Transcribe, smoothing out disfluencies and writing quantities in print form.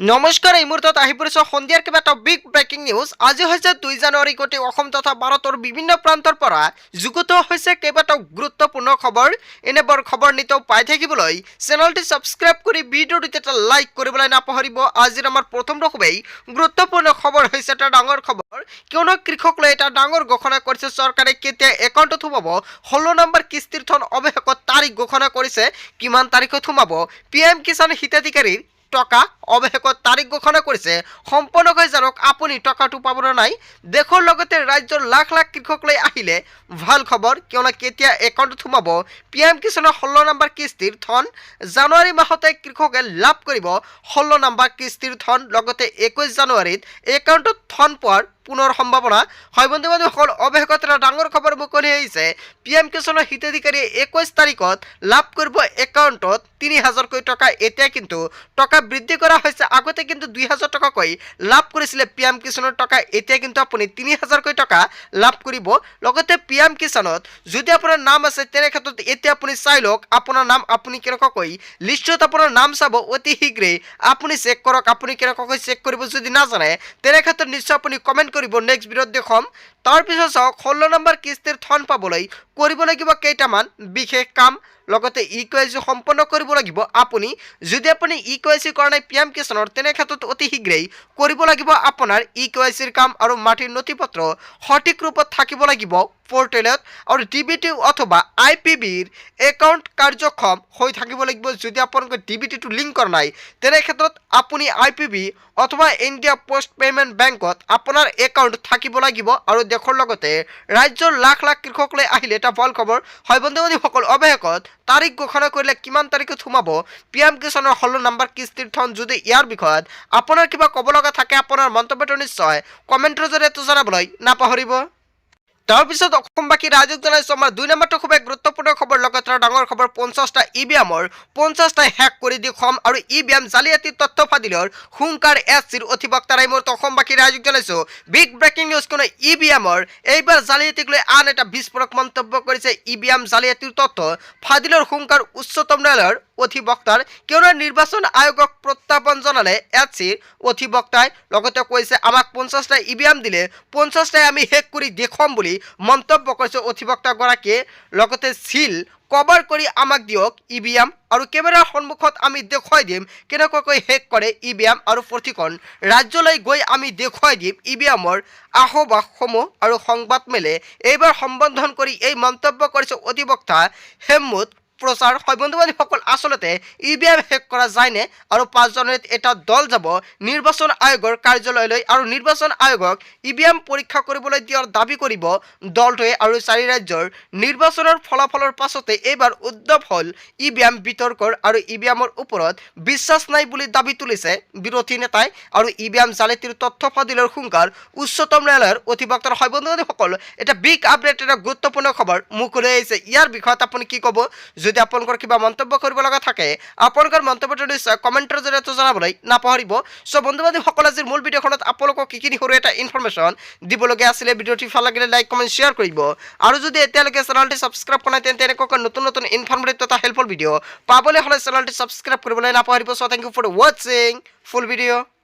নমস্কাৰ, এই মুহূৰ্তত আহি পৰিছে সন্ধিয়াৰ কিবা এটা বিগ ব্ৰেকিং নিউজ। আজি হৈছে 2 জানুৱাৰী। গোটেই অসম তথা ভাৰতৰ বিভিন্ন প্ৰান্তৰ পৰা যুগুত হৈছে কেইবাটাও গুৰুত্বপূৰ্ণ খবৰ। এনেবোৰ খবৰ নিতৌ পাই থাকিবলৈ চেনেলটি ছাবস্ক্ৰাইব কৰি ভিডিঅ'টোত এটা লাইক কৰিবলৈ নাপাহৰিব। আজিৰ আমাৰ প্ৰথম খুবেই গুৰুত্বপূৰ্ণ খবৰ হৈছে এটা ডাঙৰ খবৰ, কিয়নো কৃষকলৈ এটা ডাঙৰ ঘোষণা কৰিছে চৰকাৰে। কেতিয়া একাউণ্টত সোমাব 16 নম্বৰ কিস্তিৰ ধন অৱশেষত তাৰিখ ঘোষণা কৰিছে। কিমান তাৰিখত সোমাব PM কিষাণ হিতাধিকাৰীৰ টকা অৱশেষত তাৰিখ ঘোষণা কৰিছে। সম্পূৰ্ণকৈ জানক আপুনি টকাটো পাব না নাই। দেশৰ লগতে ৰাজ্যৰ লাখ লাখ কৃষকলৈ আহিলে ভাল খবৰ, কিয়নো কেতিয়া একাউণ্টত সোমাব PM কিষাণৰ 16 নম্বৰ কিস্তিৰ ধন। জানুৱাৰী মাহতে কৃষকে লাভ কৰিব 16 নম্বৰ কিস্তিৰ ধন। লগতে 21 জানুৱাৰীত একাউণ্টত ধন পোৱাৰ পুনৰ সম্ভাৱনা হয়। বন্ধু বান্ধৱীসকল, অৱশেষত এটা ডাঙৰ খবৰ মুকলি হৈছে। PM কিষাণৰ হিতাধিকাৰীয়ে 21 তাৰিখত লাভ কৰিব একাউণ্টত 3000কৈ টকা। এতিয়া কিন্তু টকা বৃদ্ধি কৰা হৈছে। আগতে কিন্তু 2000 টকাকৈ লাভ কৰিছিলে PM কিষাণৰ টকা। এতিয়া কিন্তু আপুনি 3000কৈ টকা লাভ কৰিব। লগতে PM কিষাণত যদি আপোনাৰ নাম আছে তেনে ক্ষেত্ৰত এতিয়া আপুনি চাই লওক আপোনাৰ নাম আপুনি কেনেকুৱাকৈ লিষ্টত আপোনাৰ নাম চাব। অতি শীঘ্ৰেই আপুনি চেক কৰক আপুনি কেনেকুৱাকৈ চেক কৰিব। যদি নাজানে তেনে ক্ষেত্ৰত নিশ্চয় আপুনি কমেণ্ট কৰিব, নেক্সট ভিডিঅ'ত দেখুৱাম। তাৰপিছত চাওক 16 নম্বৰ কিস্তিৰ ধন পাবলৈ কৰিব লাগিব কেইটামান বিশেষ কাম। লগতে EKYC সম্পন্ন কৰিব লাগিব আপুনি। যদি আপুনি EKYC কৰা নাই PM কিষাণৰ তেনে ক্ষেত্ৰত অতি শীঘ্ৰেই কৰিব লাগিব আপোনাৰ EKYCৰ কাম। আৰু মাটিৰ নথিপত্ৰ সঠিক ৰূপত থাকিব লাগিব পৰ্টেলত। আৰু DBT অথবা IPBৰ একাউণ্ট কাৰ্যক্ষম হৈ থাকিব লাগিব। যদি আপোনালোকে DBTটো লিংক কৰা নাই তেনে ক্ষেত্ৰত আপুনি IPB অথবা ইণ্ডিয়া পোষ্ট পেমেণ্ট বেংকত আপোনাৰ একাউণ্ট থাকিব লাগিব। আৰু দেশৰ লগতে ৰাজ্যৰ লাখ লাখ কৃষকলৈ আহিলে এটা ভাল খবৰ হয়। বন্ধু বান্ধৱীসকল, অৱশেষত তাৰিখ ঘোষণা কৰিলে কিমান তাৰিখত সোমাব PM কিষাণৰ 16 নম্বৰ কিস্তিৰ ধন। যদি ইয়াৰ বিষয়ত আপোনাৰ কিবা ক'ব লগা থাকে আপোনাৰ মন্তব্যটো নিশ্চয় কমেণ্টৰ জৰিয়তে জনাবলৈ নাপাহৰিব। তাৰপিছত অসমবাসী ৰাইজক জনাইছোঁ আমাৰ 2 নম্বৰটো খুবেই গুৰুত্বপূৰ্ণ খবৰ। লগতে ডাঙৰ খবৰ, 50টা EVMৰ 50টাই হেক কৰি দেখুৱাম। আৰু EVM জালিয়াতি তথ্য ফাদিলৰ হুংকাৰ SCৰ অধিবক্তাৰ। এই মুহূৰ্তত অসমবাসী ৰাইজক জনাইছোঁ বিগ ব্ৰেকিং নিউজ। কোনো EVMৰ এইবাৰ জালিয়াতিক লৈ আন এটা বিস্ফোৰক মন্তব্য কৰিছে। EVM জালিয়াতিৰ তথ্য ফাদিলৰ হুংকাৰ উচ্চতম ন্যায়ালয়ৰ অধিবক্তাৰ, কিয়নো নিৰ্বাচন আয়োগক প্ৰত্যাহ্বান জনালে SCৰ অধিবক্তাই। লগতে কৈছে আমাক 50টা EVM দিলে 50টাই আমি হেক কৰি দেখুৱাম বুলি মন্তব্য কৰিছে অধিবক্তাগৰাকীয়ে। লগতে চিল কভাৰ কৰি আমাক দিয়ক EVM আৰু কেমেৰাৰ সন্মুখত আমি দেখুৱাই দিম কেনেকুৱাকৈ হেক কৰে EVM। আৰু প্ৰতিখন ৰাজ্যলৈ গৈ আমি দেখুৱাই দিম EVMৰ আহ্বাসসমূহ আৰু সংবাদ মেলে এইবাৰ সম্বোধন কৰি এই মন্তব্য কৰিছে অধিবক্তা হেমমুদ প্ৰচাৰ। হয় বন্ধু বান্ধৱীসকল, আচলতে EVM হেক কৰা যায়নে? আৰু 5 জানুৱাৰীত এটা দল যাব নিৰ্বাচন আয়োগৰ কাৰ্যালয়লৈ আৰু নিৰ্বাচন আয়োগক EVM পৰীক্ষা কৰিবলৈ দিয়াৰ দাবী কৰিব দলটোৱে। আৰু 4 ৰাজ্যৰ নিৰ্বাচনৰ ফলাফলৰ পাছতে এইবাৰ উদ্ভৱ হ'ল EVM বিতৰ্কৰ। আৰু EVMৰ ওপৰত বিশ্বাস নাই বুলি দাবী তুলিছে বিৰোধী নেতাই। আৰু EVM জালিয়াতিৰ তথ্য ফাদিলৰ হুংকাৰ উচ্চতম ন্যায়ালয়ৰ অধিবক্তাৰ। হয় বন্ধু বান্ধৱীসকল, এটা বিগ আপডেট, এটা গুৰুত্বপূৰ্ণ খবৰ মুকলি আহিছে। ইয়াৰ বিষয়ত আপুনি কি ক'ব? যদি আপোনালোকৰ কিবা মন্তব্য কৰিব লগা থাকে আপোনালোকৰ মন্তব্যটো নিশ্চয় কমেণ্টৰ জৰিয়তে জনাবলৈ নাপাহৰিব। চ' বন্ধু বান্ধৱীসকল, আজিৰ মূল ভিডিঅ'খনত আপোনালোকক কিখিনি সৰু এটা ইনফৰমেশ্যন দিবলগীয়া আছিলে। ভিডিঅ'টি ভাল লাগিলে লাইক কমেণ্ট শ্বেয়াৰ কৰিব। আৰু যদি এতিয়ালৈকে চেনেলটি ছাবস্ক্ৰাইব কৰা নাই তেন্তে এনেকুৱা নতুন নতুন ইনফৰমেটিভ তথা হেল্পফুল ভিডিঅ' পাবলৈ হ'লে চেনেলটি ছাবস্ক্ৰাইব কৰিবলৈ নাপাহৰিব। চ' থেংক ইউ ফৰ ৱাচিং ফুল ভিডিঅ'।